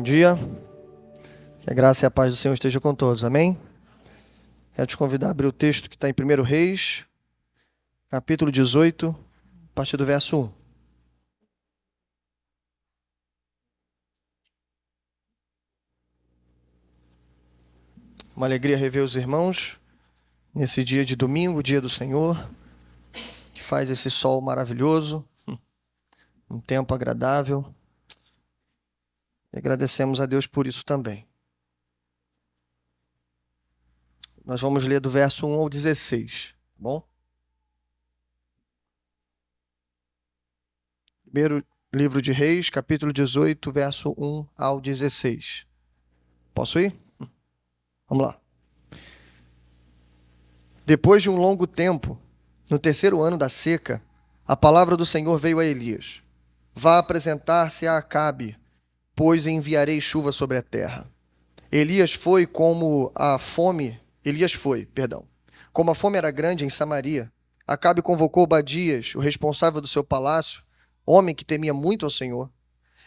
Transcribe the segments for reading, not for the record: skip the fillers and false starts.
dia. Que a graça e a paz do Senhor estejam com todos. Amém? Quero te convidar a abrir o texto que está em 1 Reis, capítulo 18, a partir do verso 1. Uma alegria rever os irmãos nesse dia de domingo, dia do Senhor, que faz esse sol maravilhoso, um tempo agradável. E agradecemos a Deus por isso também. Nós vamos ler do verso 1 ao 16, tá bom? Primeiro livro de Reis, capítulo 18, verso 1 ao 16. Posso ir? Vamos lá. Depois de um longo tempo, no terceiro ano da seca, a palavra do Senhor veio a Elias. Vá apresentar-se a Acabe, pois enviarei chuva sobre a terra. Como a fome era grande em Samaria, Acabe convocou Obadias, o responsável do seu palácio, homem que temia muito ao Senhor.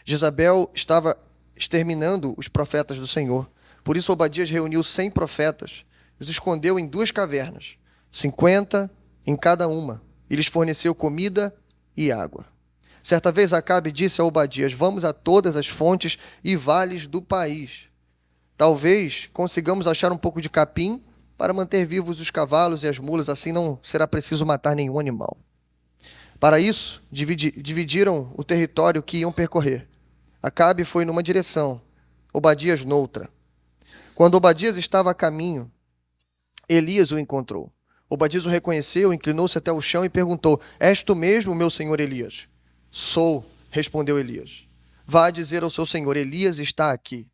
Jezabel estava exterminando os profetas do Senhor. Por isso Obadias reuniu 100 profetas, os escondeu em 2 cavernas, 50 em cada uma, e lhes forneceu comida e água. Certa vez Acabe disse a Obadias: vamos a todas as fontes e vales do país. Talvez consigamos achar um pouco de capim para manter vivos os cavalos e as mulas, assim não será preciso matar nenhum animal. Para isso, dividiram o território que iam percorrer. Acabe foi numa direção, Obadias noutra. Quando Obadias estava a caminho, Elias o encontrou. Obadias o reconheceu, inclinou-se até o chão e perguntou: és tu mesmo, meu senhor Elias? Sou, respondeu Elias. Vá dizer ao seu senhor: Elias está aqui.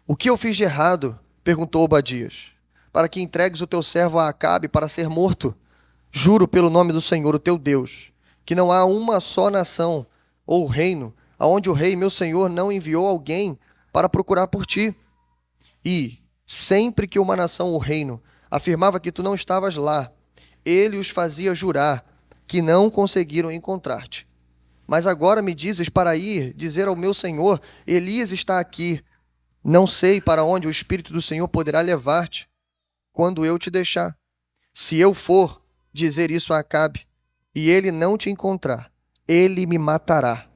O que eu fiz de errado? Perguntou Obadias. Para que entregues o teu servo a Acabe para ser morto? Juro pelo nome do Senhor, o teu Deus, que não há uma só nação ou reino aonde o rei, meu senhor, não enviou alguém para procurar por ti. E, sempre que uma nação ou reino afirmava que tu não estavas lá, ele os fazia jurar que não conseguiram encontrar-te. Mas agora me dizes para ir dizer ao meu senhor: Elias está aqui. Não sei para onde o Espírito do Senhor poderá levar-te quando eu te deixar. Se eu for dizer isso a Acabe e ele não te encontrar, ele me matará.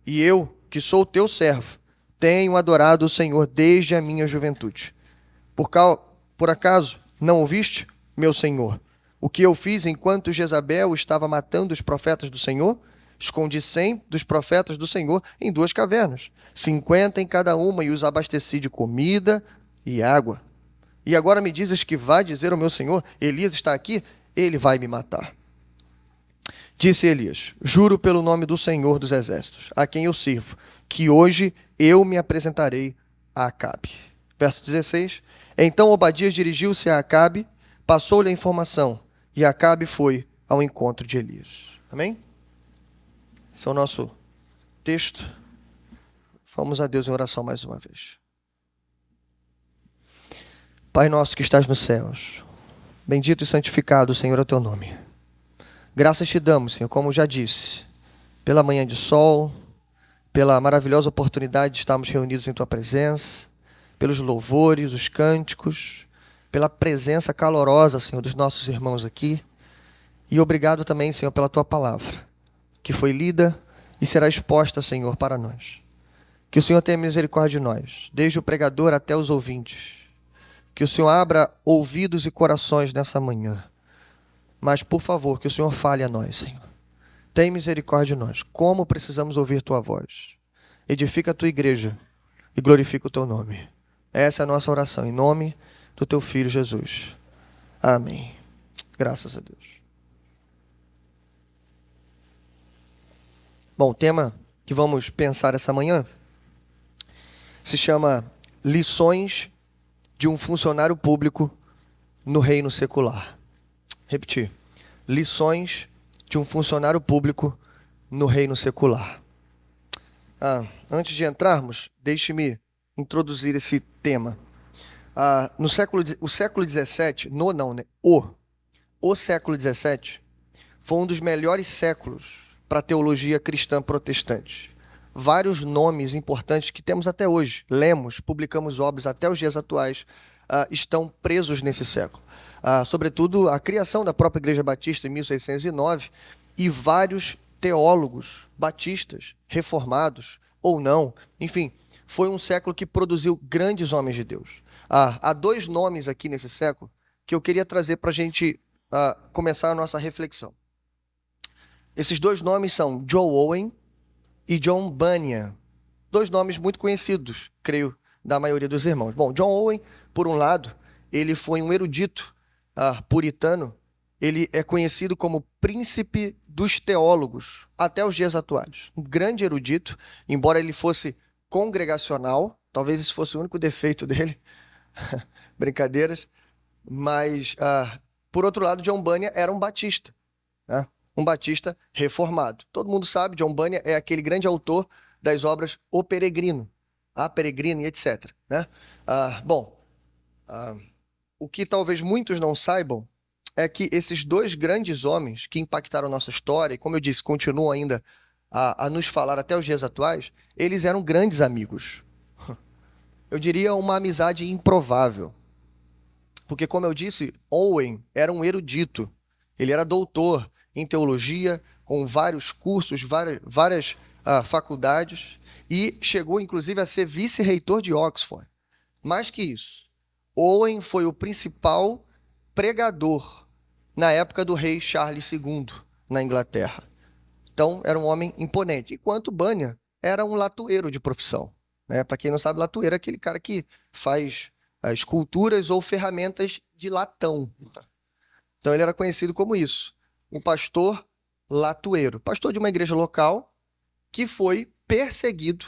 E eu, que sou teu servo, tenho adorado o Senhor desde a minha juventude. Por acaso não ouviste, meu senhor, o que eu fiz enquanto Jezabel estava matando os profetas do Senhor? Escondi 100 dos profetas do Senhor em 2 cavernas, 50 em cada uma, e os abasteci de comida e água. E agora me dizes que vá dizer ao meu senhor: Elias está aqui, ele vai me matar. Disse Elias: juro pelo nome do Senhor dos Exércitos, a quem eu sirvo, que hoje eu me apresentarei a Acabe. Verso 16. Então Obadias dirigiu-se a Acabe, passou-lhe a informação, e Acabe foi ao encontro de Elias. Amém? Esse é o nosso texto. Vamos a Deus em oração mais uma vez. Pai nosso que estás nos céus, bendito e santificado, Senhor, é o teu nome. Graças te damos, Senhor, como já disse, pela manhã de sol, pela maravilhosa oportunidade de estarmos reunidos em tua presença, pelos louvores, os cânticos, pela presença calorosa, Senhor, dos nossos irmãos aqui. E obrigado também, Senhor, pela tua palavra, que foi lida e será exposta, Senhor, para nós. Que o Senhor tenha misericórdia de nós, desde o pregador até os ouvintes. Que o Senhor abra ouvidos e corações nessa manhã. Mas, por favor, que o Senhor fale a nós, Senhor. Tem misericórdia de nós. Como precisamos ouvir tua voz. Edifica a tua igreja e glorifica o teu nome. Essa é a nossa oração, em nome do teu Filho Jesus. Amém. Graças a Deus. Bom, o tema que vamos pensar essa manhã se chama Lições de um funcionário público no reino secular. Repetir. Lições de um funcionário público no reino secular. Antes de entrarmos, deixe-me introduzir esse tema. O século XVII, o século XVII foi um dos melhores séculos para a teologia cristã protestante. vários nomes importantes que temos até hoje, lemos, publicamos obras até os dias atuais, estão presos nesse século. Sobretudo, a criação da própria Igreja Batista em 1609 e vários teólogos batistas, reformados ou não, enfim, foi um século que produziu grandes homens de Deus. Há dois nomes aqui nesse século que eu queria trazer para a gente começar a nossa reflexão. Esses dois nomes são Joe Owen e John Bunyan. Dois nomes muito conhecidos, creio, da maioria dos irmãos. Bom, John Owen, por um lado, ele foi um erudito puritano. Ele é conhecido como príncipe dos teólogos até os dias atuais. Um grande erudito, embora ele fosse congregacional, talvez esse fosse o único defeito dele, brincadeiras, mas, por outro lado, John Bunyan era um batista, né? Um batista reformado. Todo mundo sabe, John Bunyan é aquele grande autor das obras O Peregrino, A Peregrino e etc. Né? O que talvez muitos não saibam é que esses dois grandes homens que impactaram nossa história, e como eu disse, continuam ainda a nos falar até os dias atuais, eles eram grandes amigos. Eu diria uma amizade improvável. Porque, como eu disse, Owen era um erudito. Ele era doutor em teologia, com vários cursos, várias faculdades, e chegou, inclusive, a ser vice-reitor de Oxford. Mais que isso, Owen foi o principal pregador na época do rei Charles II, na Inglaterra. Então, era um homem imponente. Enquanto Bunyan era um latoeiro de profissão. Né? Para quem não sabe, latoeiro é aquele cara que faz esculturas ou ferramentas de latão. Então, ele era conhecido como isso. Um pastor latoeiro. Pastor de uma igreja local que foi perseguido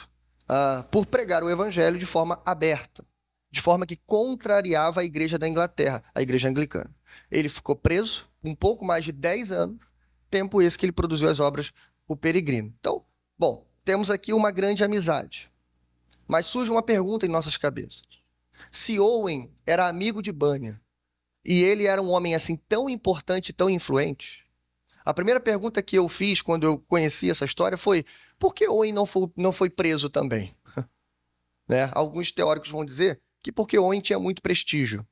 por pregar o evangelho de forma aberta, de forma que contrariava a igreja da Inglaterra, a igreja anglicana. Ele ficou preso um pouco mais de 10 anos, tempo esse que ele produziu as obras O Peregrino. Então, bom, temos aqui uma grande amizade. Mas surge uma pergunta em nossas cabeças. Se Owen era amigo de Bunyan e ele era um homem assim tão importante, tão influente, a primeira pergunta que eu fiz quando eu conheci essa história foi: por que Owen não foi preso também? Né? Alguns teóricos vão dizer que porque Owen tinha muito prestígio.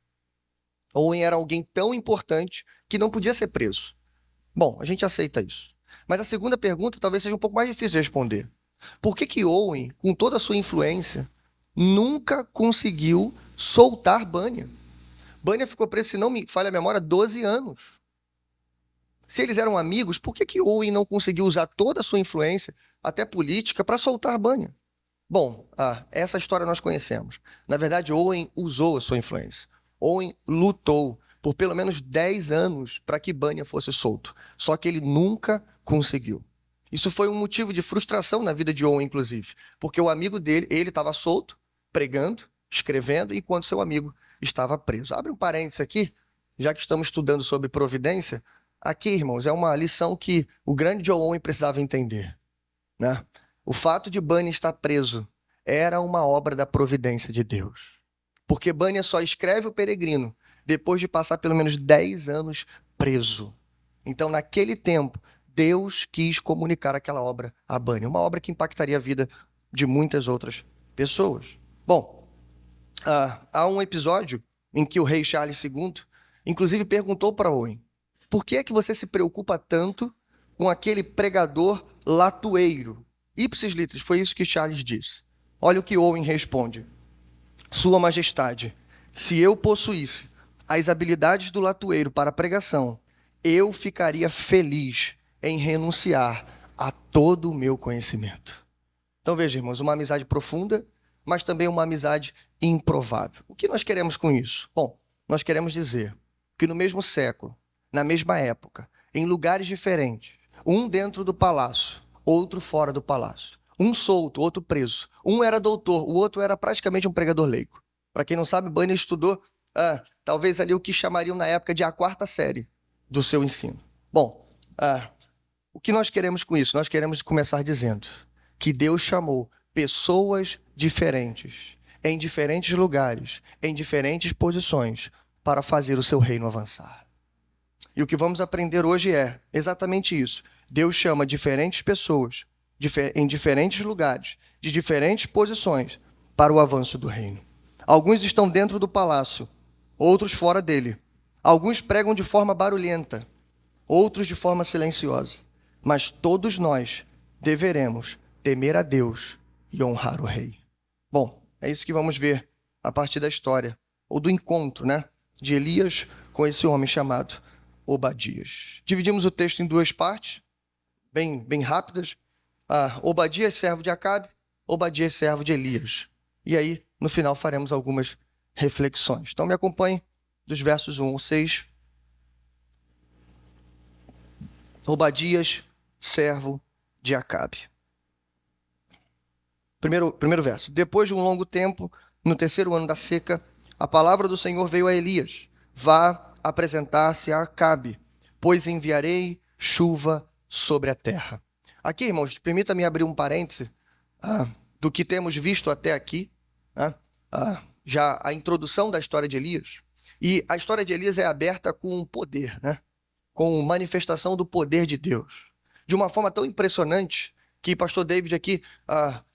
Owen era alguém tão importante que não podia ser preso. Bom, a gente aceita isso. Mas a segunda pergunta talvez seja um pouco mais difícil de responder. Por que Owen, com toda a sua influência, nunca conseguiu soltar Bunyan? Bunyan ficou preso, se não me falha a memória, 12 anos. Se eles eram amigos, por que Owen não conseguiu usar toda a sua influência, até política, para soltar Bunyan? Bom, essa história nós conhecemos. Na verdade, Owen usou a sua influência. Owen lutou por pelo menos 10 anos para que Bunyan fosse solto. Só que ele nunca conseguiu. Isso foi um motivo de frustração na vida de Owen, inclusive. Porque o amigo dele, ele estava solto, pregando, escrevendo, enquanto seu amigo estava preso. Abre um parênteses aqui, já que estamos estudando sobre providência. Aqui, irmãos, é uma lição que o grande John Owen precisava entender. Né? O fato de Bunyan estar preso era uma obra da providência de Deus. Porque Bunyan só escreve O Peregrino depois de passar pelo menos 10 anos preso. Então, naquele tempo, Deus quis comunicar aquela obra a Bunyan. Uma obra que impactaria a vida de muitas outras pessoas. Bom, há um episódio em que o rei Charles II, inclusive, perguntou para Owen: por que é que você se preocupa tanto com aquele pregador latoeiro? Ipsis litteris, foi isso que Charles disse. Olha o que Owen responde: Sua Majestade, se eu possuísse as habilidades do latoeiro para a pregação, eu ficaria feliz em renunciar a todo o meu conhecimento. Então veja, irmãos, uma amizade profunda, mas também uma amizade improvável. O que nós queremos com isso? Bom, nós queremos dizer que no mesmo século, na mesma época, em lugares diferentes, um dentro do palácio, outro fora do palácio, um solto, outro preso, um era doutor, o outro era praticamente um pregador leigo. Para quem não sabe, Bunyan estudou talvez ali o que chamariam na época de a 4ª série do seu ensino. Bom, o que nós queremos com isso? Nós queremos começar dizendo que Deus chamou pessoas diferentes, em diferentes lugares, em diferentes posições, para fazer o seu reino avançar. E o que vamos aprender hoje é exatamente isso. Deus chama diferentes pessoas em diferentes lugares, de diferentes posições, para o avanço do reino. Alguns estão dentro do palácio, outros fora dele. Alguns pregam de forma barulhenta, outros de forma silenciosa. Mas todos nós deveremos temer a Deus e honrar o rei. Bom, é isso que vamos ver a partir da história, ou do encontro, de Elias com esse homem chamado Obadias. Dividimos o texto em duas partes, bem rápidas. Obadias, servo de Acabe, Obadias, servo de Elias. E aí, no final, faremos algumas reflexões. Então, me acompanhe dos versos 1 ao 6. Obadias, servo de Acabe. Primeiro verso. Depois de um longo tempo, no terceiro ano da seca, a palavra do Senhor veio a Elias. Vá apresentar-se a Acabe, pois enviarei chuva sobre a terra. Aqui, irmãos, permita-me abrir um parêntese do que temos visto até aqui, já a introdução da história de Elias. E a história de Elias é aberta com poder, com manifestação do poder de Deus. De uma forma tão impressionante que pastor David aqui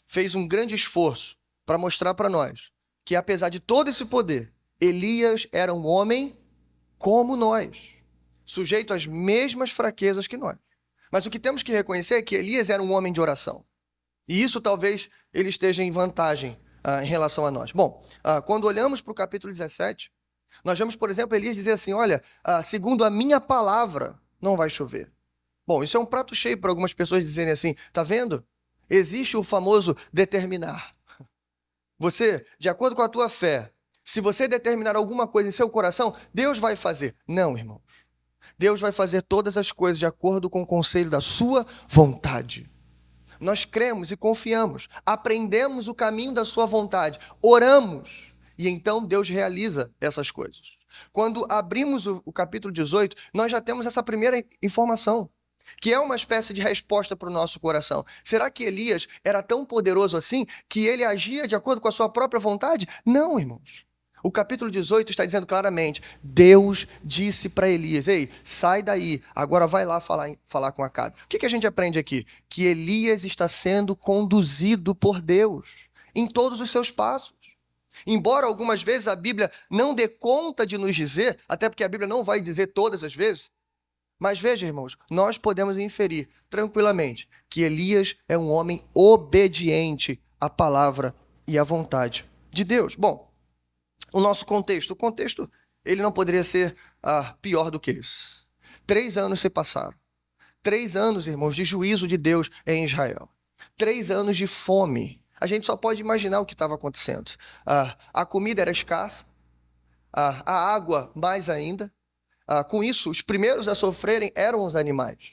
fez um grande esforço para mostrar para nós que, apesar de todo esse poder, Elias era um homem como nós, sujeito às mesmas fraquezas que nós. Mas o que temos que reconhecer é que Elias era um homem de oração. E isso talvez ele esteja em vantagem em relação a nós. Bom, quando olhamos para o capítulo 17, nós vemos, por exemplo, Elias dizer assim, olha, segundo a minha palavra, não vai chover. Bom, isso é um prato cheio para algumas pessoas dizerem assim, tá vendo? Existe o famoso determinar. Você, de acordo com a tua fé, se você determinar alguma coisa em seu coração, Deus vai fazer. Não, irmãos. Deus vai fazer todas as coisas de acordo com o conselho da sua vontade. Nós cremos e confiamos, aprendemos o caminho da sua vontade, oramos, e então Deus realiza essas coisas. Quando abrimos o capítulo 18, nós já temos essa primeira informação, que é uma espécie de resposta para o nosso coração. Será que Elias era tão poderoso assim que ele agia de acordo com a sua própria vontade? Não, irmãos. O capítulo 18 está dizendo claramente, Deus disse para Elias, ei, sai daí, agora vai lá falar com Acabe. O que a gente aprende aqui? Que Elias está sendo conduzido por Deus em todos os seus passos. Embora algumas vezes a Bíblia não dê conta de nos dizer, até porque a Bíblia não vai dizer todas as vezes, mas veja, irmãos, nós podemos inferir tranquilamente que Elias é um homem obediente à palavra e à vontade de Deus. Bom, o nosso contexto, ele não poderia ser pior do que esse. 3 anos se passaram. 3 anos, irmãos, de juízo de Deus em Israel. 3 anos de fome. A gente só pode imaginar o que estava acontecendo. A comida era escassa, a água mais ainda. Com isso, os primeiros a sofrerem eram os animais.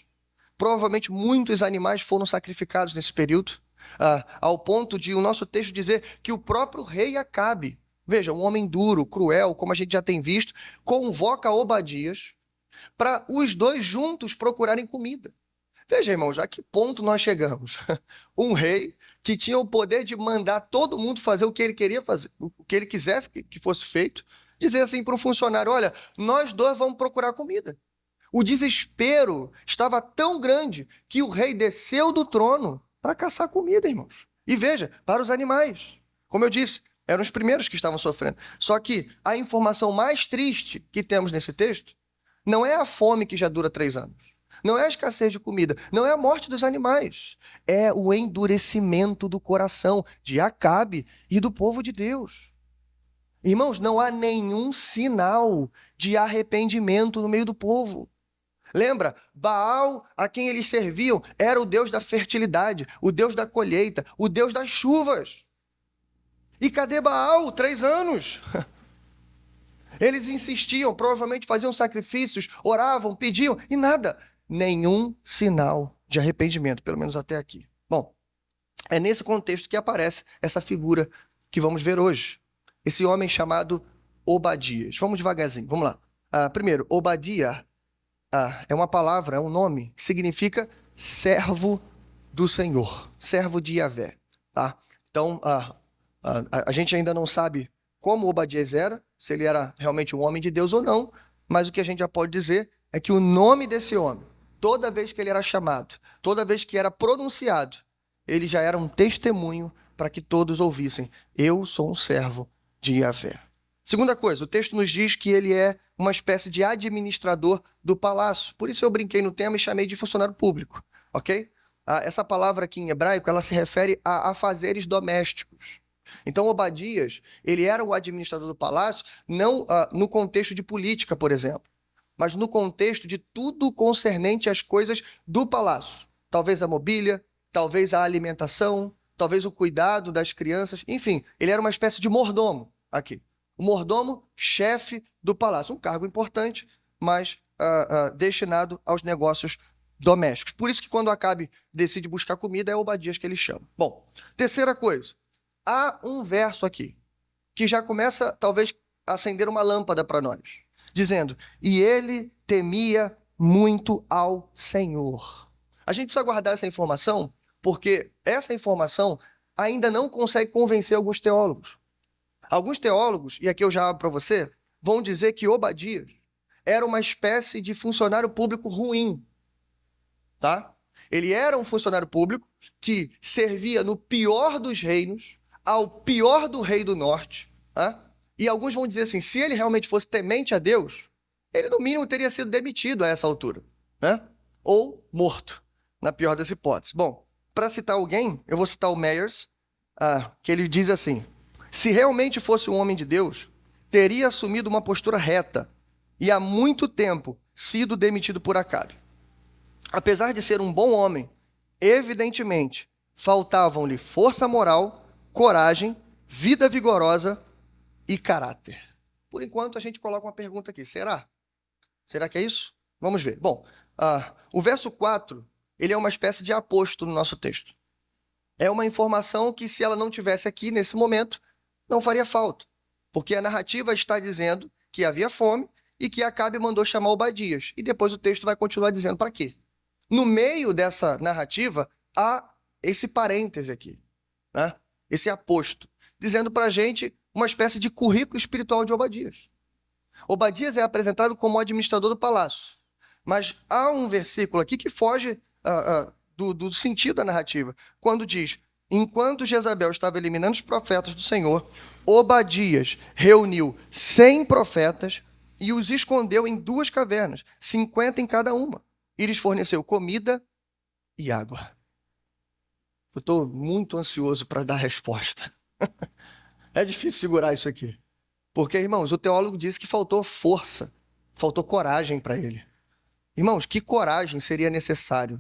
Provavelmente muitos animais foram sacrificados nesse período, ao ponto de o nosso texto dizer que o próprio rei Acabe, veja, um homem duro, cruel, como a gente já tem visto, convoca Obadias para os dois juntos procurarem comida. Veja, irmãos, a que ponto nós chegamos? Um rei que tinha o poder de mandar todo mundo fazer o que ele queria fazer, o que ele quisesse que fosse feito, dizer assim para um funcionário, olha, nós dois vamos procurar comida. O desespero estava tão grande que o rei desceu do trono para caçar comida, irmãos. E veja, para os animais. Como eu disse, eram os primeiros que estavam sofrendo. Só que a informação mais triste que temos nesse texto não é a fome que já dura 3 anos. Não é a escassez de comida, não é a morte dos animais. É o endurecimento do coração de Acabe e do povo de Deus. Irmãos, não há nenhum sinal de arrependimento no meio do povo. Lembra? Baal, a quem eles serviam, era o Deus da fertilidade, o Deus da colheita, o Deus das chuvas. E cadê Baal? 3 anos. Eles insistiam, provavelmente faziam sacrifícios, oravam, pediam, e nada. Nenhum sinal de arrependimento, pelo menos até aqui. Bom, é nesse contexto que aparece essa figura que vamos ver hoje. Esse homem chamado Obadias. Vamos devagarzinho, vamos lá. Primeiro, Obadia é uma palavra, é um nome que significa servo do Senhor, servo de Yahvé. Tá? Então, a gente ainda não sabe como Obadias era, se ele era realmente um homem de Deus ou não, mas o que a gente já pode dizer é que o nome desse homem, toda vez que ele era chamado, toda vez que era pronunciado, ele já era um testemunho para que todos ouvissem: eu sou um servo de Yahvé. Segunda coisa, o texto nos diz que ele é uma espécie de administrador do palácio. Por isso eu brinquei no tema e chamei de funcionário público, ok? Essa palavra aqui em hebraico, ela se refere a afazeres domésticos. Então, Obadias, ele era o administrador do palácio, não no contexto de política, por exemplo, mas no contexto de tudo concernente às coisas do palácio. Talvez a mobília, talvez a alimentação, talvez o cuidado das crianças, enfim, ele era uma espécie de mordomo aqui. O mordomo, chefe do palácio, um cargo importante, mas destinado aos negócios domésticos. Por isso que quando Acabe decide buscar comida, é Obadias que ele chama. Bom, terceira coisa, há um verso aqui que já começa, talvez, a acender uma lâmpada para nós, dizendo: e ele temia muito ao Senhor. A gente precisa guardar essa informação, porque essa informação ainda não consegue convencer alguns teólogos. Alguns teólogos, e aqui eu já abro para você, vão dizer que Obadias era uma espécie de funcionário público ruim, tá? Ele era um funcionário público que servia no pior dos reinos, ao pior do rei do norte, tá? E alguns vão dizer assim, se ele realmente fosse temente a Deus, ele no mínimo teria sido demitido a essa altura, né? Ou morto, na pior das hipóteses. Bom, para citar alguém, eu vou citar o Myers, que ele diz assim: se realmente fosse um homem de Deus, teria assumido uma postura reta e há muito tempo sido demitido por Acabe. Apesar de ser um bom homem, evidentemente, faltavam-lhe força moral, coragem, vida vigorosa e caráter. Por enquanto, a gente coloca uma pergunta aqui. Será? Será que é isso? Vamos ver. Bom, o verso 4, ele é uma espécie de aposto no nosso texto. É uma informação que, se ela não tivesse aqui nesse momento, não faria falta. Porque a narrativa está dizendo que havia fome e que Acabe mandou chamar Obadias. E depois o texto vai continuar dizendo para quê. No meio dessa narrativa, há esse parêntese aqui, né? Esse aposto, dizendo para a gente uma espécie de currículo espiritual de Obadias. Obadias é apresentado como administrador do palácio, mas há um versículo aqui que foge do sentido da narrativa, quando diz: enquanto Jezabel estava eliminando os profetas do Senhor, Obadias reuniu 100 profetas e os escondeu em 2 cavernas, 50 em cada uma, e lhes forneceu comida e água. Eu estou muito ansioso para dar resposta. É difícil segurar isso aqui. Porque, irmãos, o teólogo disse que faltou força, faltou coragem para ele. Irmãos, que coragem seria necessário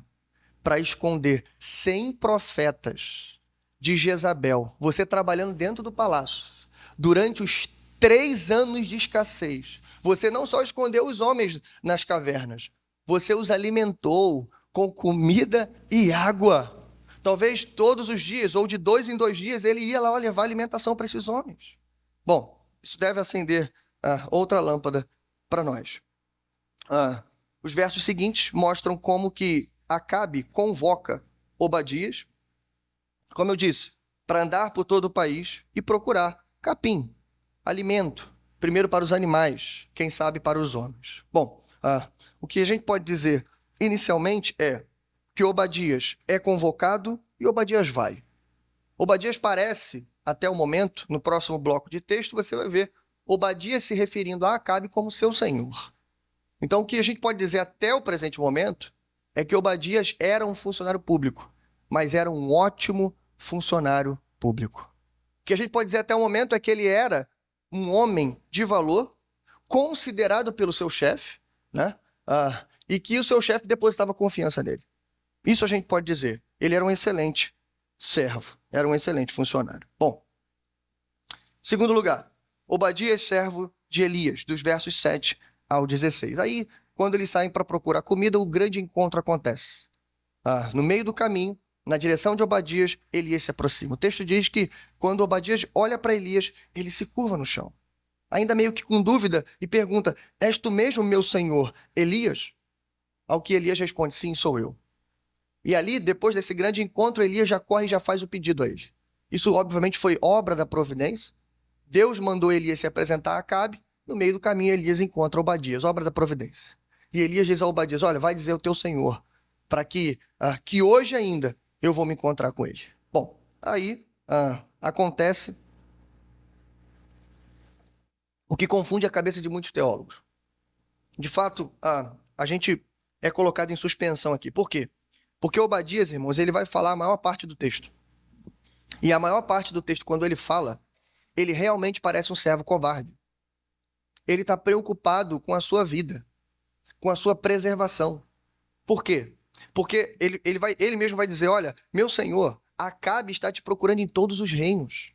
para esconder 100 profetas de Jezabel, você trabalhando dentro do palácio, durante os 3 anos de escassez? Você não só escondeu os homens nas cavernas, você os alimentou com comida e água. Talvez todos os dias, ou de 2 em 2 dias, ele ia lá levar alimentação para esses homens. Bom, isso deve acender outra lâmpada para nós. Os versos seguintes mostram como que Acabe convoca Obadias, como eu disse, para andar por todo o país e procurar capim, alimento, primeiro para os animais, quem sabe para os homens. Bom, o que a gente pode dizer inicialmente é que Obadias é convocado e Obadias vai. Obadias parece, até o momento, no próximo bloco de texto, você vai ver Obadias se referindo a Acabe como seu senhor. Então, o que a gente pode dizer até o presente momento é que Obadias era um funcionário público, mas era um ótimo funcionário público. O que a gente pode dizer até o momento é que ele era um homem de valor, considerado pelo seu chefe, né? E que o seu chefe depositava confiança nele. Isso a gente pode dizer. Ele era um excelente servo, era um excelente funcionário. Bom, segundo lugar, Obadias, servo de Elias, dos versos 7 ao 16. Aí, quando eles saem para procurar comida, o grande encontro acontece. No meio do caminho, na direção de Obadias, Elias se aproxima. O texto diz que quando Obadias olha para Elias, ele se curva no chão, ainda meio que com dúvida, e pergunta: és tu mesmo, meu senhor, Elias? Ao que Elias responde: sim, sou eu. E ali, depois desse grande encontro, Elias já corre e já faz o pedido a ele. Isso, obviamente, foi obra da providência. Deus mandou Elias se apresentar a Acabe. No meio do caminho, Elias encontra Obadias, obra da providência. E Elias diz a Obadias: olha, vai dizer ao teu senhor, para que hoje ainda eu vou me encontrar com ele. Bom, aí acontece o que confunde a cabeça de muitos teólogos. De fato, a gente é colocado em suspensão aqui. Por quê? Porque Obadias, irmãos, ele vai falar a maior parte do texto. E a maior parte do texto, quando ele fala, ele realmente parece um servo covarde. Ele está preocupado com a sua vida, com a sua preservação. Por quê? Porque ele mesmo vai dizer, olha, meu senhor, Acabe está te procurando em todos os reinos.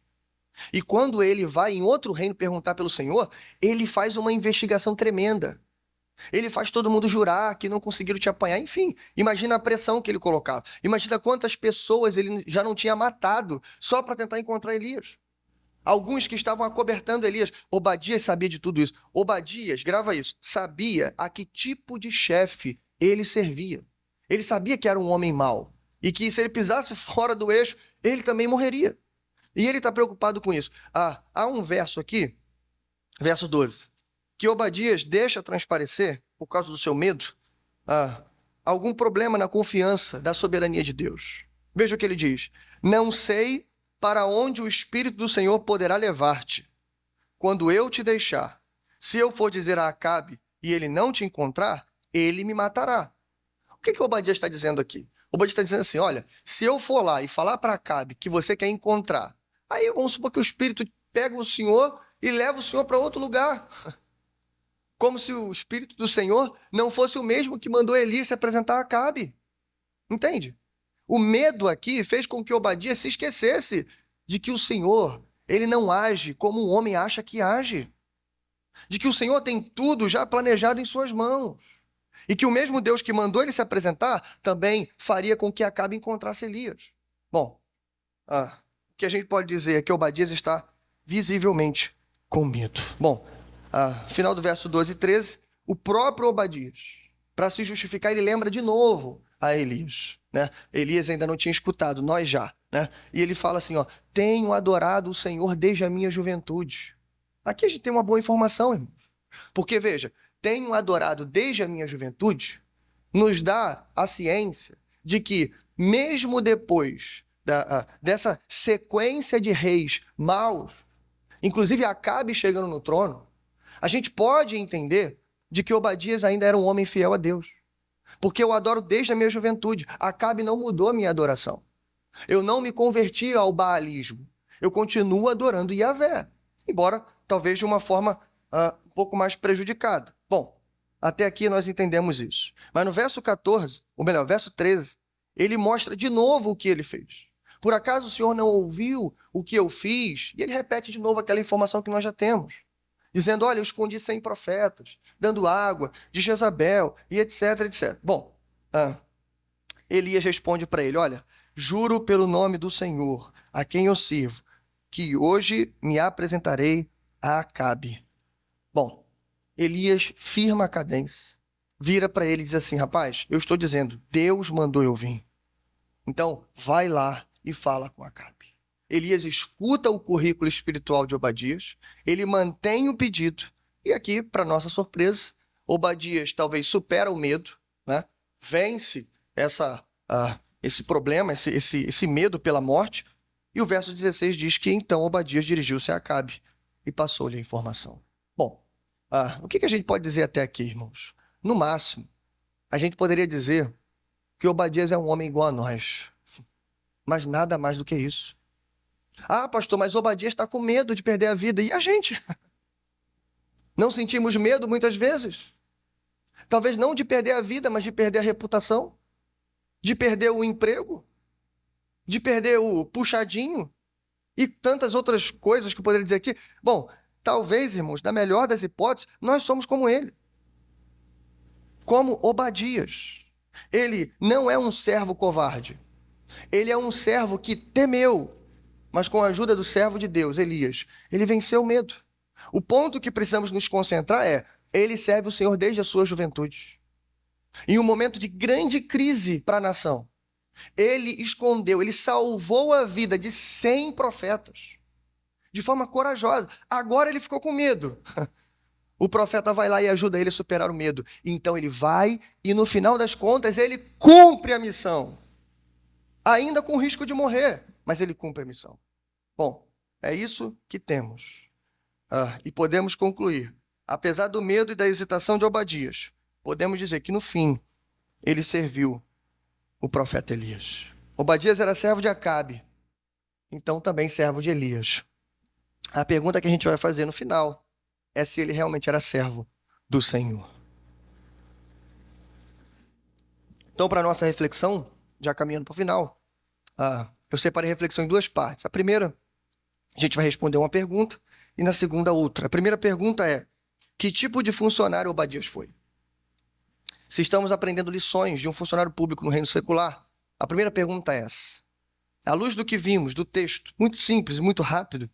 E quando ele vai em outro reino perguntar pelo Senhor, ele faz uma investigação tremenda. Ele faz todo mundo jurar que não conseguiram te apanhar. Enfim, imagina a pressão que ele colocava. Imagina quantas pessoas ele já não tinha matado só para tentar encontrar Elias. Alguns que estavam acobertando Elias. Obadias sabia de tudo isso. Obadias, grava isso, sabia a que tipo de chefe ele servia. Ele sabia que era um homem mau e que se ele pisasse fora do eixo, ele também morreria. E ele está preocupado com isso. Há um verso aqui, verso 12, que Obadias deixa transparecer, por causa do seu medo, algum problema na confiança da soberania de Deus. Veja o que ele diz. Não sei para onde o Espírito do Senhor poderá levar-te, quando eu te deixar. Se eu for dizer a Acabe e ele não te encontrar, ele me matará. O que Obadias está dizendo aqui? Obadias está dizendo assim, olha, se eu for lá e falar para Acabe que você quer encontrar, aí vamos supor que o Espírito pega o Senhor e leva o Senhor para outro lugar. Como se o Espírito do Senhor não fosse o mesmo que mandou Elias se apresentar a Acabe. Entende? O medo aqui fez com que Obadias se esquecesse de que o Senhor, ele não age como o homem acha que age. De que o Senhor tem tudo já planejado em suas mãos. E que o mesmo Deus que mandou ele se apresentar também faria com que Acabe encontrasse Elias. Bom, o que a gente pode dizer é que Obadias está visivelmente com medo. Bom, final do verso 12 e 13, o próprio Obadias, para se justificar, ele lembra de novo a Elias. Né? Elias ainda não tinha escutado, nós já. Né? E ele fala assim, tenho adorado o Senhor desde a minha juventude. Aqui a gente tem uma boa informação, irmão. Porque, veja, tenho adorado desde a minha juventude, nos dá a ciência de que, mesmo depois dessa sequência de reis maus, inclusive Acabe chegando no trono, a gente pode entender de que Obadias ainda era um homem fiel a Deus. Porque eu adoro desde a minha juventude. Acabe não mudou a minha adoração. Eu não me converti ao baalismo. Eu continuo adorando Yahvé. Embora, talvez, de uma forma um pouco mais prejudicada. Bom, até aqui nós entendemos isso. Mas no verso 14, ou melhor, verso 13, ele mostra de novo o que ele fez. Por acaso o Senhor não ouviu o que eu fiz? E ele repete de novo aquela informação que nós já temos. Dizendo, olha, eu escondi 100 profetas, dando água de Jezabel, e etc, etc. Bom, Elias responde para ele, olha, juro pelo nome do Senhor, a quem eu sirvo, que hoje me apresentarei a Acabe. Bom, Elias firma a cadência, vira para ele e diz assim, rapaz, eu estou dizendo, Deus mandou eu vir. Então, vai lá e fala com Acabe. Elias escuta o currículo espiritual de Obadias, ele mantém o pedido, e aqui, para nossa surpresa, Obadias talvez supera o medo, né? Vence esse problema, esse medo pela morte, e o verso 16 diz que então Obadias dirigiu-se a Acabe e passou-lhe a informação. Bom, o que a gente pode dizer até aqui, irmãos? No máximo, a gente poderia dizer que Obadias é um homem igual a nós, mas nada mais do que isso. Pastor, mas Obadias está com medo de perder a vida. E a gente? Não sentimos medo muitas vezes? Talvez não de perder a vida, mas de perder a reputação, de perder o emprego, de perder o puxadinho e tantas outras coisas que eu poderia dizer aqui. Bom, talvez, irmãos, na melhor das hipóteses, nós somos como ele. Como Obadias. Ele não é um servo covarde. Ele é um servo que temeu, mas com a ajuda do servo de Deus, Elias, ele venceu o medo. O ponto que precisamos nos concentrar é, ele serve o Senhor desde a sua juventude. Em um momento de grande crise para a nação, ele escondeu, ele salvou a vida de 100 profetas, de forma corajosa. Agora ele ficou com medo. O profeta vai lá e ajuda ele a superar o medo. Então ele vai e no final das contas ele cumpre a missão. ainda com risco de morrer, mas ele cumpre a missão. Bom, é isso que temos. E podemos concluir, apesar do medo e da hesitação de Obadias, podemos dizer que no fim, ele serviu o profeta Elias. Obadias era servo de Acabe, então também servo de Elias. A pergunta que a gente vai fazer no final é se ele realmente era servo do Senhor. Então, para a nossa reflexão, já caminhando para o final, eu separei a reflexão em duas partes. A primeira, a gente vai responder uma pergunta, e na segunda, outra. A primeira pergunta é: que tipo de funcionário Obadias foi? Se estamos aprendendo lições de um funcionário público no reino secular, a primeira pergunta é essa. À luz do que vimos, do texto, muito simples, muito rápido,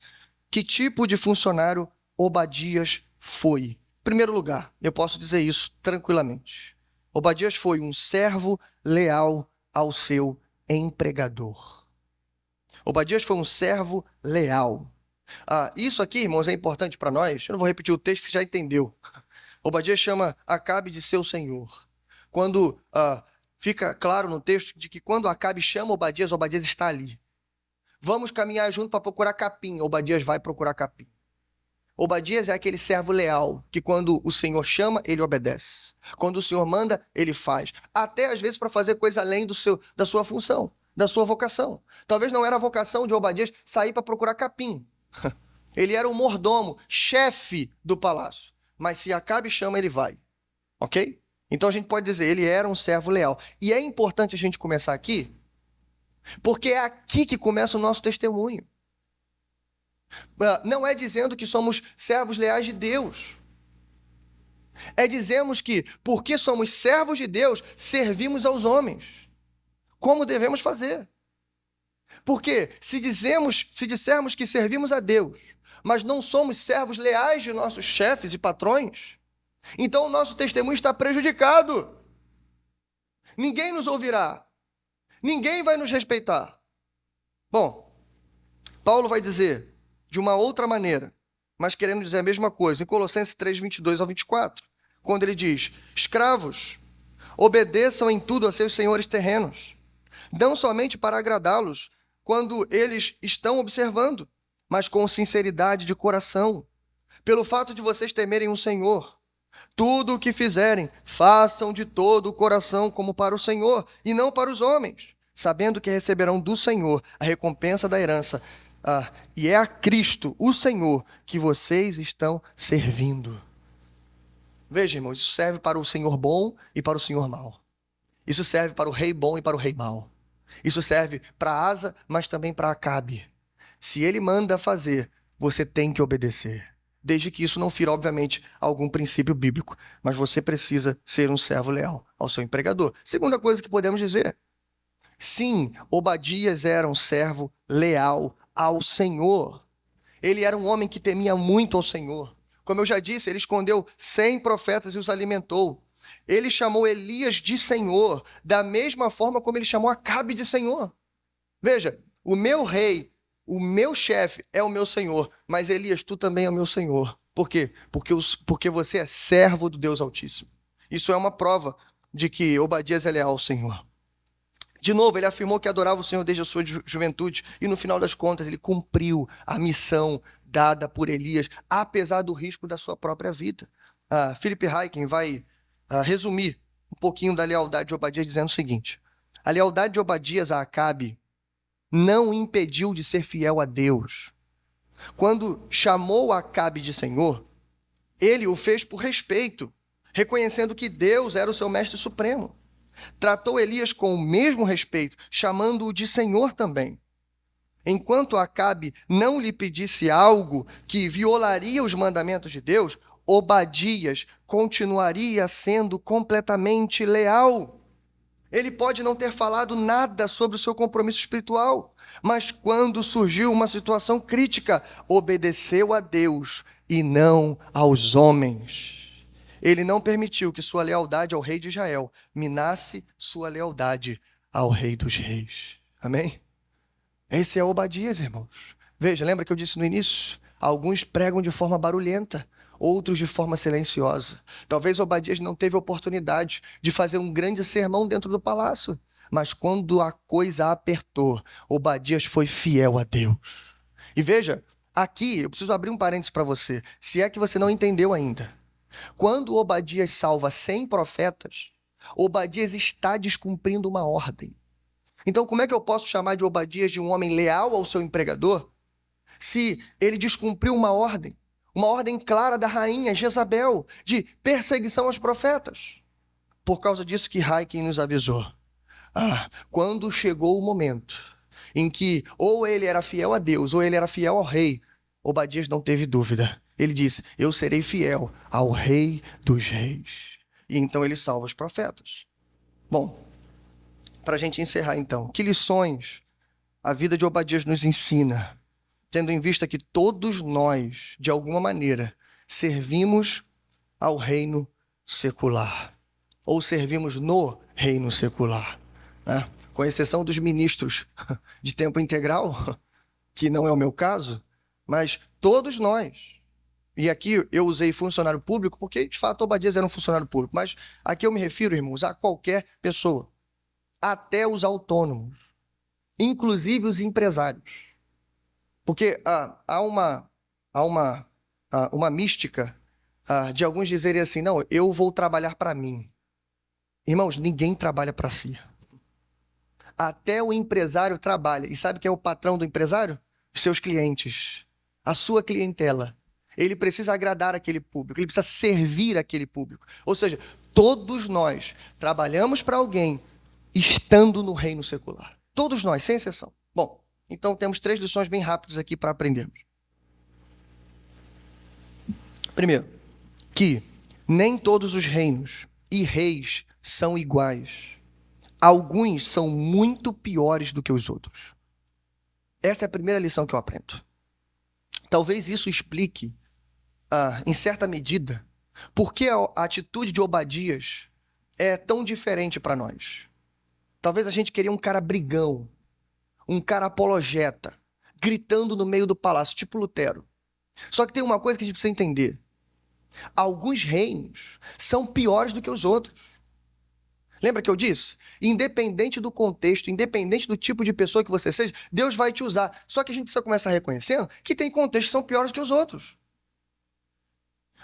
que tipo de funcionário Obadias foi? Em primeiro lugar, eu posso dizer isso tranquilamente. Obadias foi um servo leal ao seu empregador. Obadias foi um servo leal. Isso aqui, irmãos, é importante para nós. Eu não vou repetir o texto, você já entendeu. Obadias chama Acabe de seu senhor. Quando fica claro no texto de que quando Acabe chama Obadias, Obadias está ali. Vamos caminhar junto para procurar capim. Obadias vai procurar capim. Obadias é aquele servo leal, que quando o Senhor chama, ele obedece. Quando o Senhor manda, ele faz. Até às vezes para fazer coisa além da sua função, da sua vocação. Talvez não era a vocação de Obadias sair para procurar capim. Ele era o mordomo, chefe do palácio. Mas se Acabe chama, ele vai. Ok? Então a gente pode dizer, ele era um servo leal. E é importante a gente começar aqui, porque é aqui que começa o nosso testemunho. Não é dizendo que somos servos leais de Deus. É dizermos que, porque somos servos de Deus, servimos aos homens. Como devemos fazer? Porque se dissermos que servimos a Deus, mas não somos servos leais de nossos chefes e patrões, então o nosso testemunho está prejudicado. Ninguém nos ouvirá. Ninguém vai nos respeitar. Bom, Paulo vai dizer de uma outra maneira, mas querendo dizer a mesma coisa, em Colossenses 3, 22 ao 24, quando ele diz: escravos, obedeçam em tudo a seus senhores terrenos, não somente para agradá-los quando eles estão observando, mas com sinceridade de coração, pelo fato de vocês temerem o Senhor. Tudo o que fizerem, façam de todo o coração como para o Senhor, e não para os homens, sabendo que receberão do Senhor a recompensa da herança, e é a Cristo, o Senhor, que vocês estão servindo. Veja, irmãos, isso serve para o Senhor bom e para o Senhor mau. Isso serve para o rei bom e para o rei mau. Isso serve para Asa, mas também para Acabe. Se ele manda fazer, você tem que obedecer. Desde que isso não fira, obviamente, algum princípio bíblico. Mas você precisa ser um servo leal ao seu empregador. Segunda coisa que podemos dizer: sim, Obadias era um servo leal ao Senhor. Ele era um homem que temia muito ao Senhor. Como eu já disse, ele escondeu 100 profetas e os alimentou. Ele chamou Elias de Senhor, da mesma forma como ele chamou Acabe de Senhor. Veja, o meu rei, o meu chefe é o meu Senhor, mas Elias, tu também é o meu Senhor. Por quê? Porque você é servo do Deus Altíssimo. Isso é uma prova de que Obadias é leal ao Senhor. De novo, ele afirmou que adorava o Senhor desde a sua juventude, e no final das contas ele cumpriu a missão dada por Elias, apesar do risco da sua própria vida. Philip Ryken vai resumir um pouquinho da lealdade de Obadias dizendo o seguinte: a lealdade de Obadias a Acabe não o impediu de ser fiel a Deus. Quando chamou Acabe de Senhor, ele o fez por respeito, reconhecendo que Deus era o seu mestre supremo. Tratou Elias com o mesmo respeito, chamando-o de Senhor também. Enquanto Acabe não lhe pedisse algo que violaria os mandamentos de Deus, Obadias continuaria sendo completamente leal. Ele pode não ter falado nada sobre o seu compromisso espiritual, mas quando surgiu uma situação crítica, obedeceu a Deus e não aos homens. Ele não permitiu que sua lealdade ao rei de Israel minasse sua lealdade ao rei dos reis. Amém? Esse é Obadias, irmãos. Veja, lembra que eu disse no início? Alguns pregam de forma barulhenta, outros de forma silenciosa. Talvez Obadias não teve oportunidade de fazer um grande sermão dentro do palácio, Mas quando a coisa apertou, Obadias foi fiel a Deus. E veja, aqui eu preciso abrir um parênteses para você, se é que você não entendeu ainda. Quando Obadias salva 100 profetas, Obadias está descumprindo uma ordem. Então, como é que eu posso chamar de Obadias de um homem leal ao seu empregador, se ele descumpriu uma ordem clara da rainha Jezabel, de perseguição aos profetas? Por causa disso que Hiking nos avisou. Quando chegou o momento em que ou ele era fiel a Deus ou ele era fiel ao rei, Obadias não teve dúvida. Ele disse, eu serei fiel ao rei dos reis. E então ele salva os profetas. Bom, para a gente encerrar então, que lições a vida de Obadias nos ensina, tendo em vista que todos nós, de alguma maneira, servimos ao reino secular, ou servimos no reino secular, né? Com exceção dos ministros de tempo integral, que não é o meu caso, mas todos nós. E aqui eu usei funcionário público porque, de fato, Obadias era um funcionário público, mas aqui eu me refiro, irmãos, a qualquer pessoa, até os autônomos, inclusive os empresários. Porque há uma mística de alguns dizerem assim, não, eu vou trabalhar para mim. Irmãos, ninguém trabalha para si. Até o empresário trabalha. E sabe quem é o patrão do empresário? Os seus clientes, a sua clientela. Ele precisa agradar aquele público, ele precisa servir aquele público. Ou seja, todos nós trabalhamos para alguém estando no reino secular. Todos nós, sem exceção. Bom, então temos 3 lições bem rápidas aqui para aprendermos. Primeiro, que nem todos os reinos e reis são iguais. Alguns são muito piores do que os outros. Essa é a primeira lição que eu aprendo. Talvez isso explique, em certa medida, por que a atitude de Obadias é tão diferente para nós. Talvez a gente queria um cara brigão, um cara apologeta, gritando no meio do palácio, tipo Lutero. Só que tem uma coisa que a gente precisa entender. Alguns reinos são piores do que os outros. Lembra que eu disse? Independente do contexto, independente do tipo de pessoa que você seja, Deus vai te usar. Só que a gente precisa começar reconhecendo que tem contextos que são piores que os outros.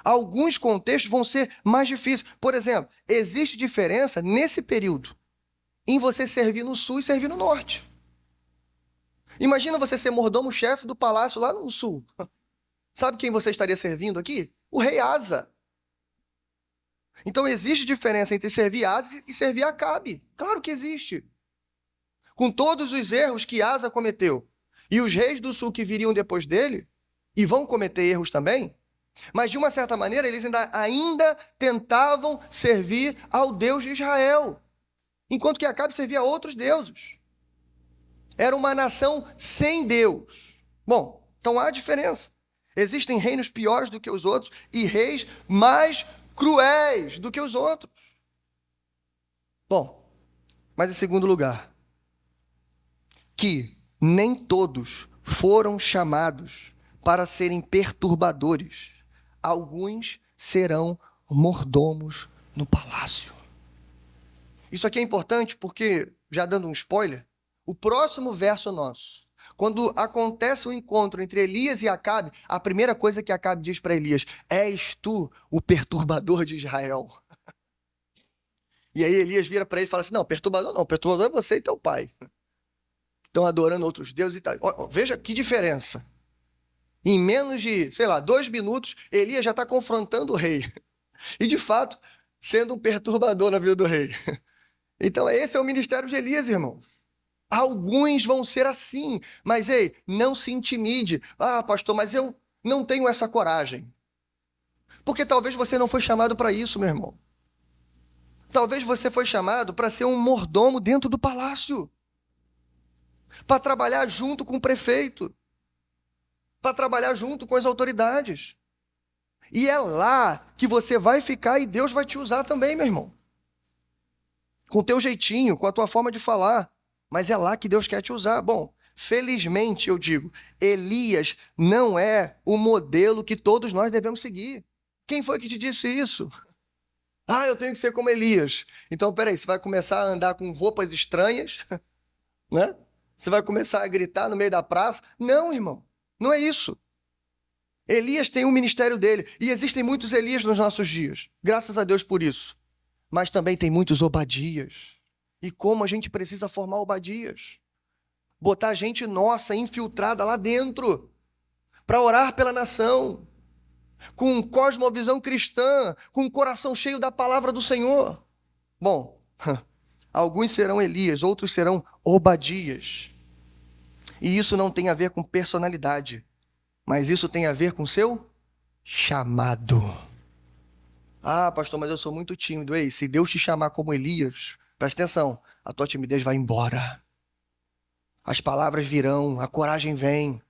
Alguns contextos vão ser mais difíceis. Por exemplo, existe diferença nesse período em você servir no sul e servir no norte. Imagina você ser mordomo-chefe do palácio lá no sul. Sabe quem você estaria servindo aqui? O rei Asa. Então existe diferença entre servir Asa e servir Acabe. Claro que existe. Com todos os erros que Asa cometeu, e os reis do sul que viriam depois dele, e vão cometer erros também, mas de uma certa maneira eles ainda tentavam servir ao Deus de Israel, enquanto que Acabe servia a outros deuses. Era uma nação sem Deus. Bom, então há diferença. Existem reinos piores do que os outros e reis mais cruéis do que os outros. Bom, mas em segundo lugar, que nem todos foram chamados para serem perturbadores. Alguns serão mordomos no palácio. Isso aqui é importante porque, já dando um spoiler, o próximo verso nosso, quando acontece o encontro entre Elias e Acabe, a primeira coisa que Acabe diz para Elias, és tu o perturbador de Israel. E aí Elias vira para ele e fala assim, não, perturbador é você e teu pai. Estão adorando outros deuses e tal. Veja que diferença. Em menos de, 2 minutos, Elias já está confrontando o rei. E, de fato, sendo um perturbador na vida do rei. Então, esse é o ministério de Elias, irmão. Alguns vão ser assim, mas, ei, não se intimide. Pastor, mas eu não tenho essa coragem. Porque talvez você não foi chamado para isso, meu irmão. Talvez você foi chamado para ser um mordomo dentro do palácio. Para trabalhar junto com o prefeito. Para trabalhar junto com as autoridades. E é lá que você vai ficar e Deus vai te usar também, meu irmão. Com o teu jeitinho, com a tua forma de falar. Mas é lá que Deus quer te usar. Bom, felizmente eu digo, Elias não é o modelo que todos nós devemos seguir. Quem foi que te disse isso? Ah, eu tenho que ser como Elias. Então, peraí, você vai começar a andar com roupas estranhas, né? Você vai começar a gritar no meio da praça? Não, irmão, não é isso. Elias tem um ministério dele, e existem muitos Elias nos nossos dias. Graças a Deus por isso. Mas também tem muitos Obadias. E como a gente precisa formar Obadias? Botar gente nossa infiltrada lá dentro para orar pela nação, com cosmovisão cristã, com o coração cheio da palavra do Senhor. Bom, alguns serão Elias, outros serão Obadias. E isso não tem a ver com personalidade, mas isso tem a ver com seu chamado. Ah, pastor, mas eu sou muito tímido. Ei, se Deus te chamar como Elias, presta atenção, a tua timidez vai embora. As palavras virão, a coragem vem,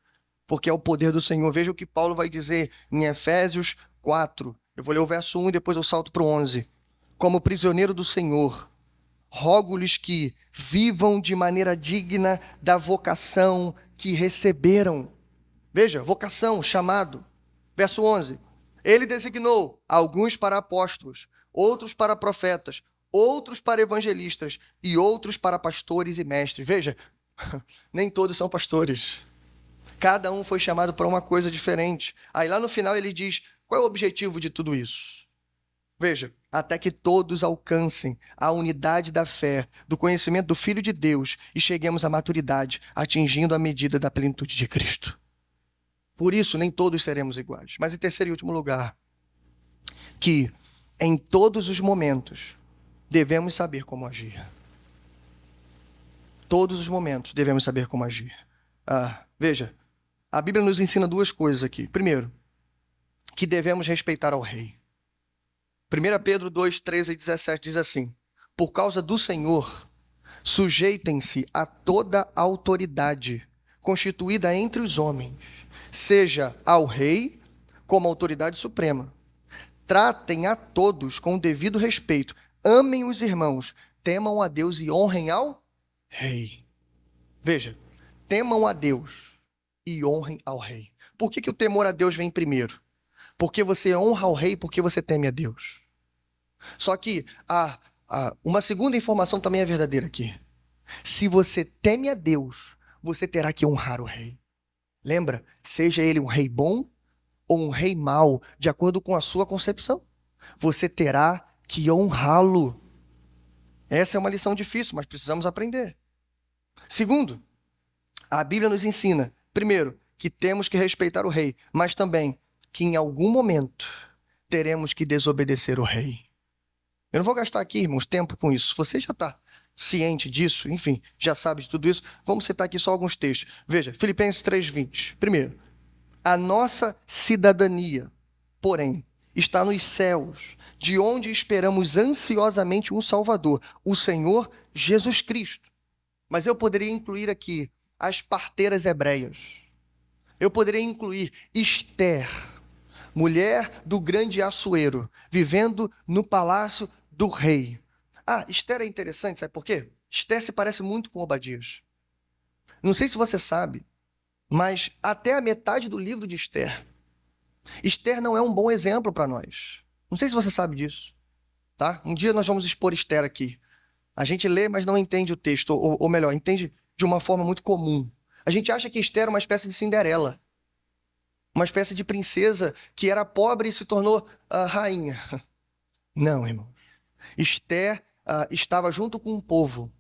porque é o poder do Senhor. Veja o que Paulo vai dizer em Efésios 4. Eu vou ler o verso 1 e depois eu salto para o 11. Como prisioneiro do Senhor, rogo-lhes que vivam de maneira digna da vocação que receberam. Veja, vocação, chamado. Verso 11. Ele designou alguns para apóstolos, outros para profetas, outros para evangelistas e outros para pastores e mestres. Veja, nem todos são pastores. Cada um foi chamado para uma coisa diferente. Aí lá no final ele diz, qual é o objetivo de tudo isso? Veja, até que todos alcancem a unidade da fé, do conhecimento do Filho de Deus e cheguemos à maturidade, atingindo a medida da plenitude de Cristo. Por isso, nem todos seremos iguais. Mas em terceiro e último lugar, que em todos os momentos devemos saber como agir. Todos os momentos devemos saber como agir. Veja, a Bíblia nos ensina duas coisas aqui. Primeiro, que devemos respeitar ao rei. 1 Pedro 2, 13 e 17 diz assim, por causa do Senhor, sujeitem-se a toda autoridade constituída entre os homens, seja ao rei como autoridade suprema. Tratem a todos com o devido respeito, amem os irmãos, temam a Deus e honrem ao rei. Veja, temam a Deus e honrem ao rei. Por que o temor a Deus vem primeiro? Porque você honra ao rei, porque você teme a Deus. Só que uma segunda informação também é verdadeira aqui. Se você teme a Deus, você terá que honrar o rei. Lembra? Seja ele um rei bom ou um rei mau, de acordo com a sua concepção. Você terá que honrá-lo. Essa é uma lição difícil, mas precisamos aprender. Segundo, a Bíblia nos ensina, primeiro, que temos que respeitar o rei, mas também que em algum momento teremos que desobedecer o rei. Eu não vou gastar aqui, irmãos, tempo com isso. Você já está ciente disso, enfim, já sabe de tudo isso. Vamos citar aqui só alguns textos. Veja, Filipenses 3:20. Primeiro, a nossa cidadania, porém, está nos céus, de onde esperamos ansiosamente um Salvador, o Senhor Jesus Cristo. Mas eu poderia incluir aqui as parteiras hebreias. Eu poderia incluir Esther, mulher do grande Assuero, vivendo no palácio do rei. Esther é interessante, sabe por quê? Esther se parece muito com Obadias. Não sei se você sabe, mas até a metade do livro de Esther, Esther não é um bom exemplo para nós. Não sei se você sabe disso, tá? Um dia nós vamos expor Esther aqui. A gente lê, mas não entende o texto, ou melhor, entende de uma forma muito comum. A gente acha que Esther é uma espécie de Cinderela, uma espécie de princesa que era pobre e se tornou rainha. Não, irmãos. Esther estava junto com um povo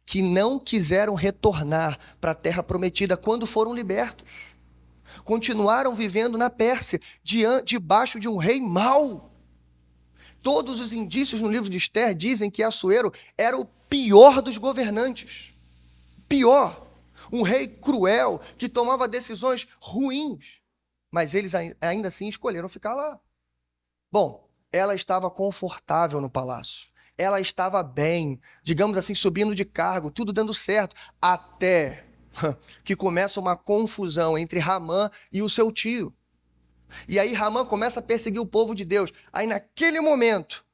que não quiseram retornar para a terra prometida quando foram libertos. Continuaram vivendo na Pérsia, debaixo de um rei mau. Todos os indícios no livro de Esther dizem que Assuero era o pior dos governantes. Pior. Um rei cruel que tomava decisões ruins. Mas eles ainda assim escolheram ficar lá. Bom, ela estava confortável no palácio. Ela estava bem, digamos assim, subindo de cargo, tudo dando certo, até que começa uma confusão entre Ramã e o seu tio. E aí Ramã começa a perseguir o povo de Deus. Aí naquele momento,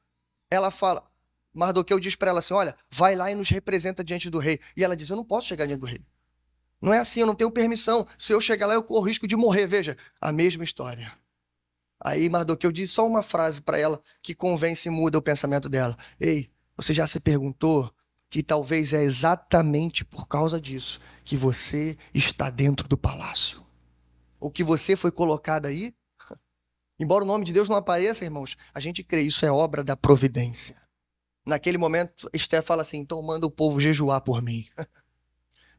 ela fala, Mardoqueu diz para ela assim, olha, vai lá e nos representa diante do rei. E ela diz, eu não posso chegar diante do rei. Não é assim, eu não tenho permissão. Se eu chegar lá, eu corro risco de morrer. Veja, a mesma história. Aí Mardoqueu diz só uma frase para ela que convence e muda o pensamento dela. Ei, você já se perguntou que talvez é exatamente por causa disso que você está dentro do palácio? Ou que você foi colocado aí? Embora o nome de Deus não apareça, irmãos, a gente crê, isso é obra da providência. Naquele momento, Esther fala assim: então manda o povo jejuar por mim.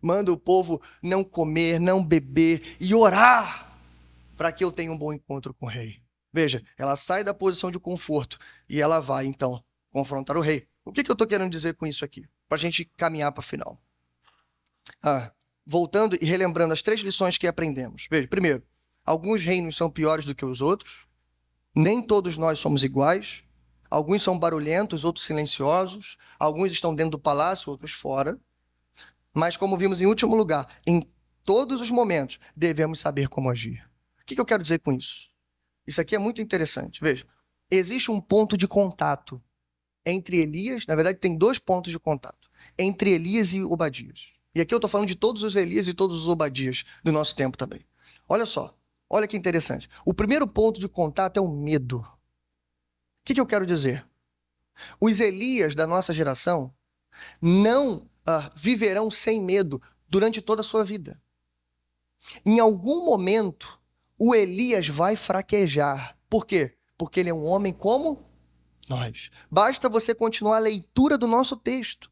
Manda o povo não comer, não beber e orar para que eu tenha um bom encontro com o rei. Veja, ela sai da posição de conforto e ela vai, então, confrontar o rei. O que eu estou querendo dizer com isso aqui? Para a gente caminhar para o final. Voltando e relembrando as 3 lições que aprendemos. Veja, primeiro, alguns reinos são piores do que os outros. Nem todos nós somos iguais. Alguns são barulhentos, outros silenciosos. Alguns estão dentro do palácio, outros fora. Mas, como vimos em último lugar, em todos os momentos, devemos saber como agir. O que eu quero dizer com isso? Isso aqui é muito interessante. Veja, existe um ponto de contato entre Elias, na verdade tem 2 pontos de contato, entre Elias e Obadias. E aqui eu estou falando de todos os Elias e todos os Obadias do nosso tempo também. Olha só, olha que interessante. O primeiro ponto de contato é o medo. O que eu quero dizer? Os Elias da nossa geração não viverão sem medo durante toda a sua vida. Em algum momento, o Elias vai fraquejar. Por quê? Porque ele é um homem como nós. Basta você continuar a leitura do nosso texto.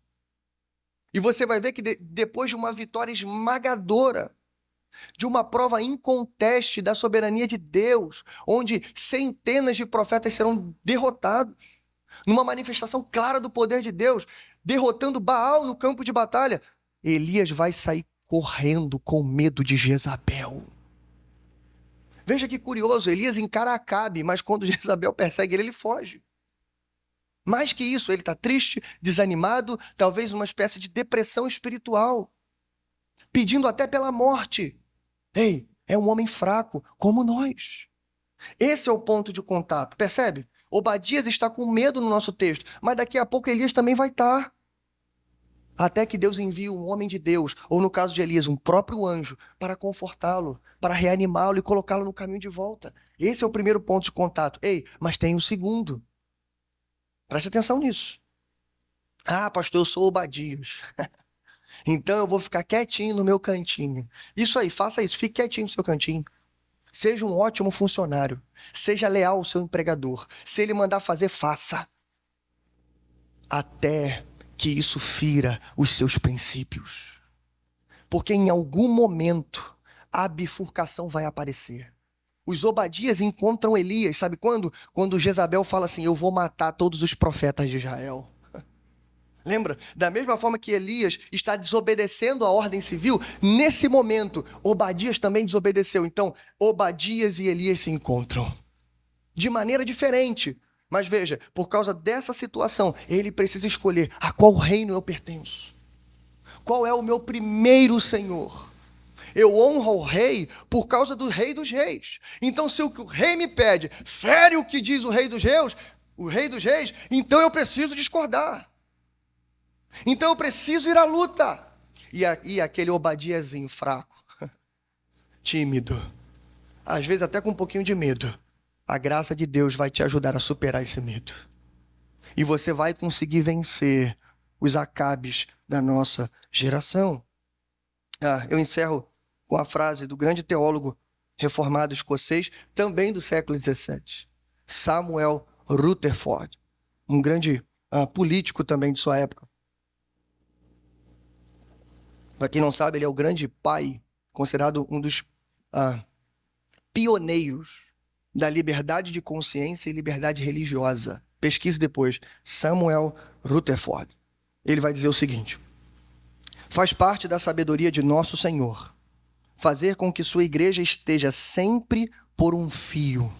E você vai ver que depois de uma vitória esmagadora, de uma prova inconteste da soberania de Deus, onde centenas de profetas serão derrotados, numa manifestação clara do poder de Deus, derrotando Baal no campo de batalha, Elias vai sair correndo com medo de Jezabel. Veja que curioso, Elias encara Acabe, mas quando Jezabel persegue ele, ele foge. Mais que isso, ele está triste, desanimado, talvez uma espécie de depressão espiritual, pedindo até pela morte. Ei, é um homem fraco, como nós. Esse é o ponto de contato, percebe? Obadias está com medo no nosso texto, mas daqui a pouco Elias também vai estar. Até que Deus envie um homem de Deus, ou no caso de Elias, um próprio anjo, para confortá-lo, para reanimá-lo e colocá-lo no caminho de volta. Esse é o primeiro ponto de contato. Ei, mas tem o segundo. Preste atenção nisso. Ah, pastor, eu sou Obadias. Então eu vou ficar quietinho no meu cantinho. Isso aí, faça isso, fique quietinho no seu cantinho. Seja um ótimo funcionário. Seja leal ao seu empregador. Se ele mandar fazer, faça. Até que isso fira os seus princípios. Porque em algum momento a bifurcação vai aparecer. Os Obadias encontram Elias, sabe quando? Quando Jezabel fala assim: eu vou matar todos os profetas de Israel. Lembra? Da mesma forma que Elias está desobedecendo a ordem civil, nesse momento, Obadias também desobedeceu. Então, Obadias e Elias se encontram. De maneira diferente. Mas veja, por causa dessa situação, ele precisa escolher a qual reino eu pertenço. Qual é o meu primeiro senhor? Eu honro o rei por causa do rei dos reis. Então, se o que o rei me pede fere o que diz o rei dos reis, então eu preciso discordar. Então eu preciso ir à luta. E aquele Obadiazinho fraco, tímido, às vezes até com um pouquinho de medo, a graça de Deus vai te ajudar a superar esse medo. E você vai conseguir vencer os Acabes da nossa geração. Eu encerro com a frase do grande teólogo reformado escocês, também do século XVII, Samuel Rutherford, um grande político também de sua época. Para quem não sabe, ele é o grande pai, considerado um dos pioneiros da liberdade de consciência e liberdade religiosa. Pesquise depois, Samuel Rutherford. Ele vai dizer o seguinte: faz parte da sabedoria de nosso Senhor fazer com que sua igreja esteja sempre por um fio.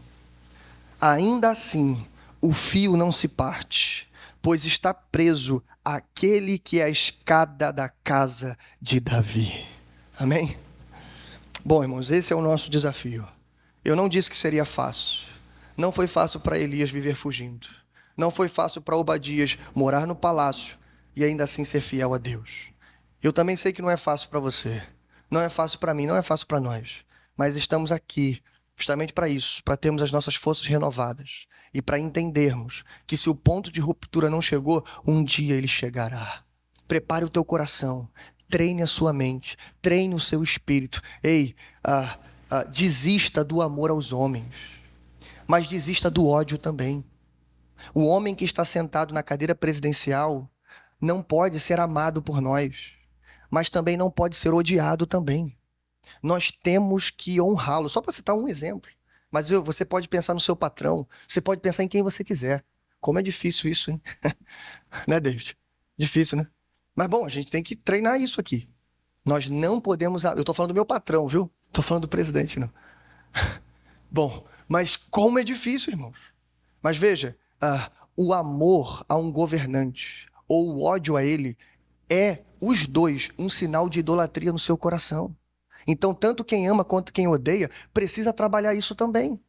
Ainda assim, o fio não se parte, pois está preso àquele que é a escada da casa de Davi. Amém? Bom, irmãos, esse é o nosso desafio. Eu não disse que seria fácil. Não foi fácil para Elias viver fugindo. Não foi fácil para Obadias morar no palácio e ainda assim ser fiel a Deus. Eu também sei que não é fácil para você. Não é fácil para mim, não é fácil para nós. Mas estamos aqui Justamente para isso, para termos as nossas forças renovadas e para entendermos que se o ponto de ruptura não chegou, um dia ele chegará. Prepare o teu coração, treine a sua mente, treine o seu espírito. Ei, desista do amor aos homens, mas desista do ódio também. O homem que está sentado na cadeira presidencial não pode ser amado por nós, mas também não pode ser odiado também. Nós temos que honrá-lo. Só para citar um exemplo. Mas você pode pensar no seu patrão. Você pode pensar em quem você quiser. Como é difícil isso, hein? Né, David? Difícil, né? Mas, bom, a gente tem que treinar isso aqui. Nós não podemos... Eu estou falando do meu patrão, viu? Estou falando do presidente, não. Bom, mas como é difícil, irmãos. Mas veja, o amor a um governante ou o ódio a ele é, os dois, um sinal de idolatria no seu coração. Então, tanto quem ama quanto quem odeia precisa trabalhar isso também.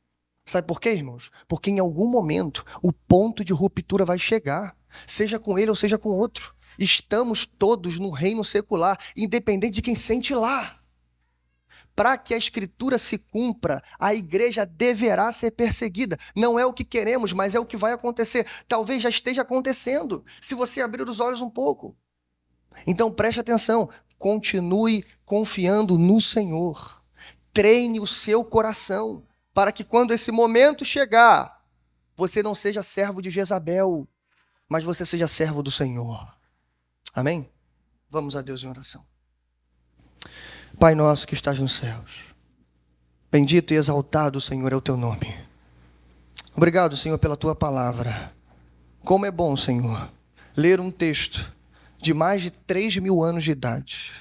Sabe por quê, irmãos? Porque em algum momento o ponto de ruptura vai chegar, seja com ele ou seja com outro. Estamos todos no reino secular, independente de quem sente lá. Para que a escritura se cumpra, a igreja deverá ser perseguida. Não é o que queremos, mas é o que vai acontecer. Talvez já esteja acontecendo, se você abrir os olhos um pouco. Então preste atenção, continue confiando no Senhor. Treine o seu coração, para que quando esse momento chegar, você não seja servo de Jezabel, mas você seja servo do Senhor. Amém? Vamos a Deus em oração. Pai nosso que estás nos céus, bendito e exaltado, Senhor, é o teu nome. Obrigado, Senhor, pela tua palavra. Como é bom, Senhor, ler um texto de mais de 3.000 anos de idade.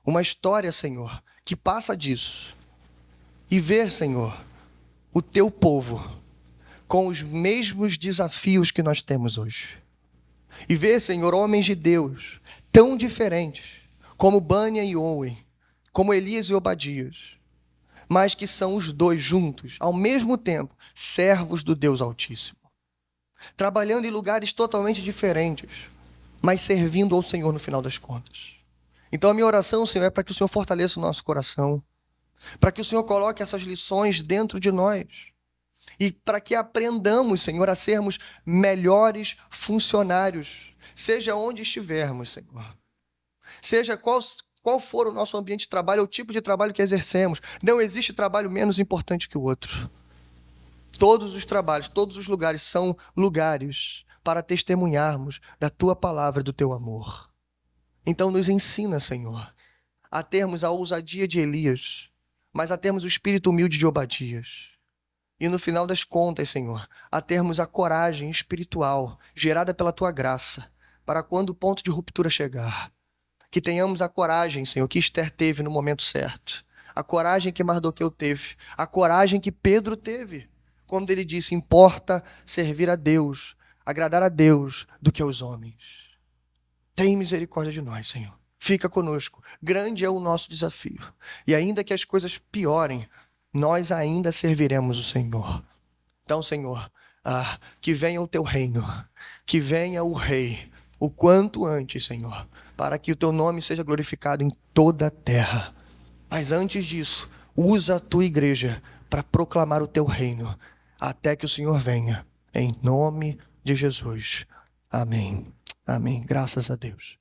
Uma história, Senhor, que passa disso. E ver, Senhor, o teu povo com os mesmos desafios que nós temos hoje. E ver, Senhor, homens de Deus tão diferentes, como Bânia e Owen, como Elias e Obadias, mas que são os dois juntos, ao mesmo tempo, servos do Deus Altíssimo. Trabalhando em lugares totalmente diferentes, mas servindo ao Senhor no final das contas. Então a minha oração, Senhor, é para que o Senhor fortaleça o nosso coração, para que o Senhor coloque essas lições dentro de nós e para que aprendamos, Senhor, a sermos melhores funcionários, seja onde estivermos, Senhor. Seja qual for o nosso ambiente de trabalho, o tipo de trabalho que exercemos, não existe trabalho menos importante que o outro. Todos os trabalhos, todos os lugares são lugares para testemunharmos da tua palavra e do teu amor. Então nos ensina, Senhor, a termos a ousadia de Elias, mas a termos o espírito humilde de Obadias. E no final das contas, Senhor, a termos a coragem espiritual gerada pela tua graça, para quando o ponto de ruptura chegar, que tenhamos a coragem, Senhor, que Esther teve no momento certo, a coragem que Mardoqueu teve, a coragem que Pedro teve, quando ele disse, importa servir a Deus, agradar a Deus, do que aos homens. Tem misericórdia de nós, Senhor. Fica conosco. Grande é o nosso desafio. E ainda que as coisas piorem, nós ainda serviremos o Senhor. Então, Senhor, que venha o teu reino, que venha o Rei, o quanto antes, Senhor, para que o teu nome seja glorificado em toda a terra. Mas antes disso, usa a tua igreja para proclamar o teu reino, até que o Senhor venha. Em nome de Jesus. Amém. Amém. Graças a Deus.